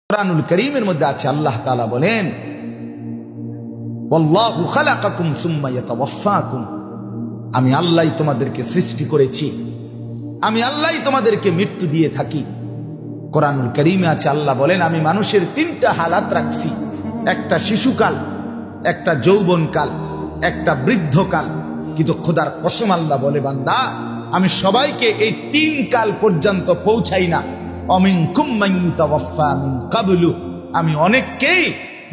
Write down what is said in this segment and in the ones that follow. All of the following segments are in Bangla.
কুরআনুল কারীমের মধ্যে আছে, আল্লাহ তাআলা বলেন, ওয়াল্লাহু খালাকাকুম সুম্মা ইয়াতাওয়াফাকুম, আমি আল্লাহই তোমাদেরকে সৃষ্টি করেছি, আমি আল্লাহই তোমাদেরকে মৃত্যু দিয়ে থাকি। কুরআনুল কারীমে আছে, আল্লাহ বলেন, আমি মানুষের তিনটা হালাত রাখছি, একটা শিশুকাল, একটা যৌবনকাল, একটা বৃদ্ধকাল। কিন্তু খোদার কসম আল্লাহ বলে, বান্দা আমি সবাইকে এই তিন কাল পর্যন্ত পৌঁছাই না। অমিনকুম মান ইউতাওয়াফা মিন ক্বাবলু, আমি অনেককেই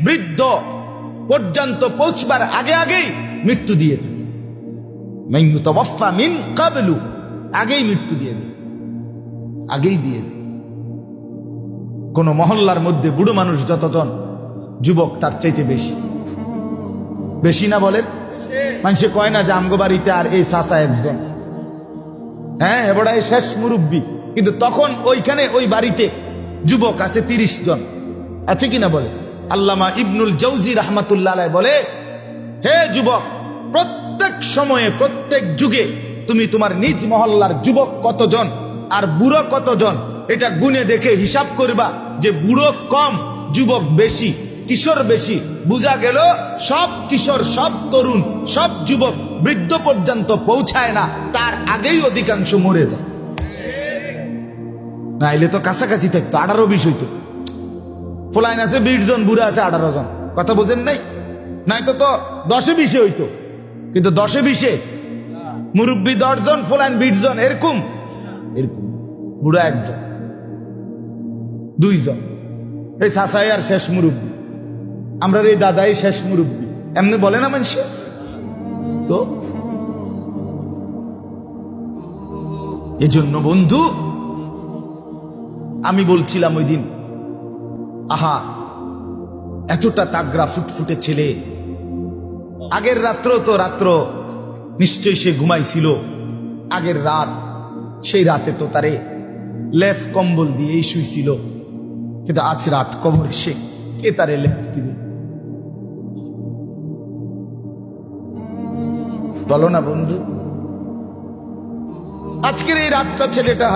বৃদ্ধ পর্যন্ত পৌঁছবার আগে আগেই মৃত্যু দিয়ে থাকি। মান ইউতাওয়াফা মিন ক্বাবলু, আগেই মৃত্যু দিয়ে দিই, আগেই দিয়ে দিই। কোন মহল্লার মধ্যে বুড়ো মানুষ যতজন, যুবক তার চাইতে বেশি, বেশি না বলেন? মানুষে কয় না যে আমগো বাড়িতে আর এই চাচা একজন, হ্যাঁ এবারে শেষ মুরব্বী, কিন্তু তখন ওইখানে ওই বাড়িতে যুবক আছে 30 জন, আছে কিনা বলে? আল্লামা ইবনুল জাওজি রাহমাতুল্লাহ আলাইহি বলে, হে যুবক, প্রত্যেক সময়ে প্রত্যেক যুগে তুমি তোমার নিজ মহল্লার যুবক কতজন আর বুড়ো কতজন এটা গুনে দেখে হিসাব করবা, যে বুড়ো কম যুবক বেশি, কিশোর বেশি। বুঝা গেল সব কিশোর, সব তরুণ, সব যুবক বৃদ্ধ পর্যন্ত পৌঁছায় না, তার আগেই অধিকাংশ মরে যায়। নাইলে তো কাছাকাছি থাকতো, 18-20 হইতো। ফলাইন আছে 20 জন, বুড়া আছে 18 জন, কথা বোঝেন নাই? নাই তো 10-20 হইতো, কিন্তু 10-20 মুরব্বী 10 জন, ফলাইন 20 জন, এরকম এরকম বুড়া 1 জন, 2 জন। এই চাচাই আর শেষ মুরব্বী, আমরা এই দাদাই শেষ মুরব্বী, এমনি বলে না মানুষ? তো এজন্য বন্ধু আমি বলছিলাম ওই দিন, আহা এতটা তাগড়া ফুটফুটে ছেলে, আগের রাত্র নিশ্চয়ই সে ঘুমাইছিল, আগের রাত, সেই রাতে তো তারে লেফ কম্বল দিয়েই শুইছিল, কিন্তু আজ রাত কবরে সে কে তারে লেফ দিবে? বলো না বন্ধু? আজকের এই রাতটা ছেলেটা,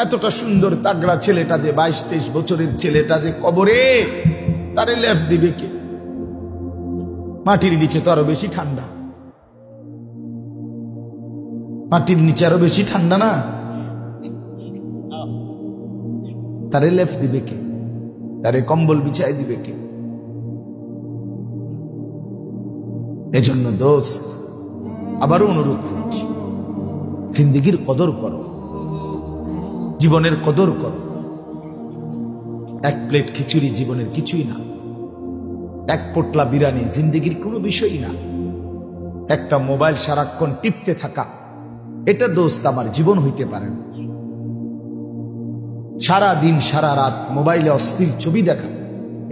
এতটা সুন্দর তাগড়া ছেলেটা, যে 22-23 বছরের ছেলেটা যে কবরে, তারে লেফ দিবে কে? মাটির নিচে তো আরো বেশি ঠান্ডা, মাটির নিচে আরো বেশি ঠান্ডা না? তারে লেফ দিবে কে? তারে কম্বল বিছাই দিবে কে? এজন্য দোস্ত আবারও অনুরোধ করছি, জিন্দেগির কদর করো, জীবনের কদর করো। এক প্লেট খিচুড়ি জীবনের কিছুই না, এক পোটলা বিরিয়ানি জিন্দেগির কোনো বিষয়ই না, একটা মোবাইল সারাক্ষণ টিপতে থাকা, এটা দোস্ত আমার জীবন হইতে পারে না। সারা দিন সারা রাত মোবাইলে অস্থির ছবি দেখা,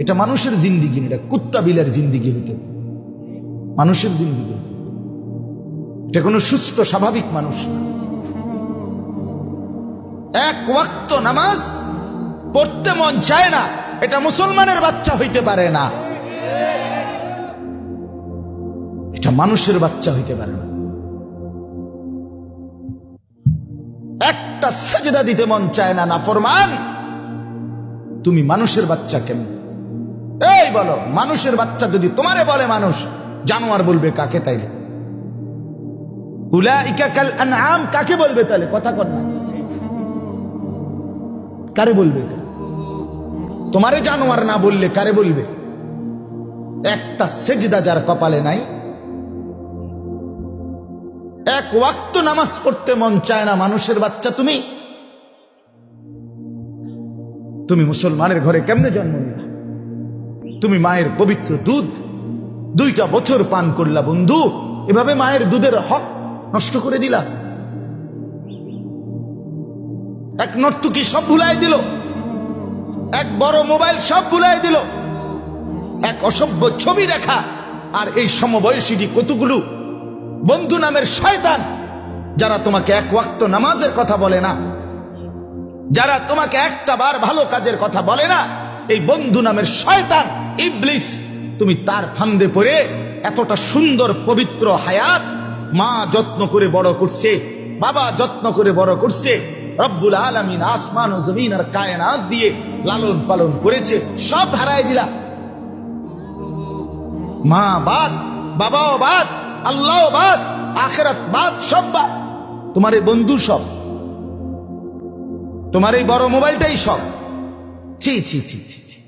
এটা মানুষের জিন্দিগি না, এটা কুত্তা বিলের জিন্দিগি হইতে, মানুষের জিন্দিগি, এটা কোনো সুস্থ স্বাভাবিক মানুষ না। এক ওয়াক্ত নামাজ পড়তে মন চায় না, এটা মুসলমানের বাচ্চা হইতে পারে না, এটা মানুষের বাচ্চা হইতে পারে না। একটা সাজদা দিতে মন চায় না, নাফরমান, তুমি মানুষের বাচ্চা কেমন? এই বলো, মানুষের বাচ্চা যদি তোমারে বলে মানুষ, জানোয়ার বলবে কাকে? তাইলে উলাইকা কাল আনআম কাকে বলবে? তাহলে কথা কর না, কারে বলবে? তোমারে জানোয়ার না বললে কারে বলবে? একটা সেজদা যার কপালে নাই, এক ওয়াক্ত নামাজ পড়তে মন চায় না, মানুষের বাচ্চা তুমি? তুমি মুসলমানের ঘরে কেমনে জন্ম নিলা? তুমি মায়ের পবিত্র দুধ 2টা বছর পান করলা বন্ধু, এভাবে মায়ের দুধের হক নষ্ট করে দিলা। এক নর্তুকি সব ভুলাই দিল, এক বড় মোবাইল সব ভুলাই দিল, এক অসভ্য ছবি দেখা, আর এই সমবয়সী কতগুলো বন্ধু নামের শয়তান, যারা তোমাকে এক ওয়াক্ত নামাজের কথা বলে না, যারা তোমাকে একটা বার ভালো কাজের কথা বলে না, এই বন্ধু নামের শয়তান ইবলিস, তুমি তার ফান্দে পড়ে এতটা সুন্দর পবিত্র হায়াত, মা যত্ন করে বড় করছে, বাবা যত্ন করে বড় করছে, রব্বুল আলামিন আসমান ও জমিন আর কায়নাত দিয়ে লালন পালন করেছে, সব হারায় দিলা। মা বাদ, বাবাও বাদ, আল্লাহ বাদ, আখিরাত বাদ, সব বাদ। তোমার এই বন্ধু সব, তোমার এই বড় মোবাইলটাই সব। ছি ছি ছি ছি ছি।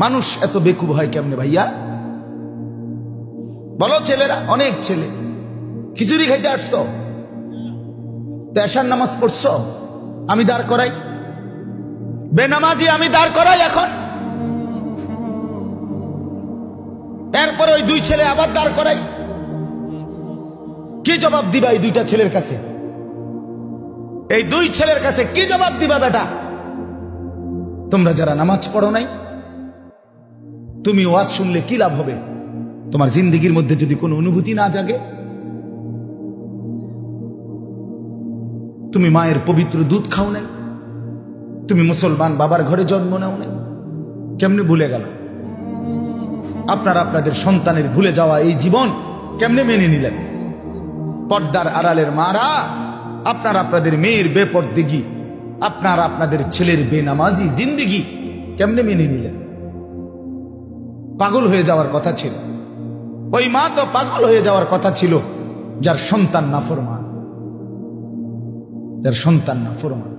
মানুষ এত বেকুব হয় কেমনে ভাইয়া? বলো ছেলেরা, অনেক ছেলে খিচুড়ি খাইতে আসছো তো এশার নামাজ পড়ছো, আমি দাঁড় করাই, বেনামাজি আমি দাঁড় করাই এখন। এরপরে ওই দুই ছেলে আবার দাঁড় করাই। কি জবাব দিবা এই দুইটা ছেলের কাছে? এই দুই ছেলের কাছে কি জবাব দিবা বেটা? তোমরা যারা নামাজ পড়ো নাই, তুমি ওয়াজ শুনলে কি লাভ হবে? তোমার জিন্দেগির মধ্যে যদি কোনো অনুভূতি না জাগে, তুমি মায়ের পবিত্র দুধ খাও নাই, তুমি মুসলমান বাবার ঘরে জন্ম নাও নাই, কেমনে ভুলে গেল? আপনারা আপনাদের সন্তানের ভুলে যাওয়া এই জীবন কেমনে মেনে নিলেন? পর্দার আড়ালের মারা, আপনারা আপনাদের মেয়ের বেপরদেগি, আপনারা আপনাদের ছেলের বেনামাজি জিন্দেগি কেমনে মেনে নিলেন? পাগল হয়ে যাওয়ার কথা ছিল। ওই মা তো পাগল হয়ে যাওয়ার কথা ছিল যার সন্তান নাফরমান, যার সন্তান নাফরমান।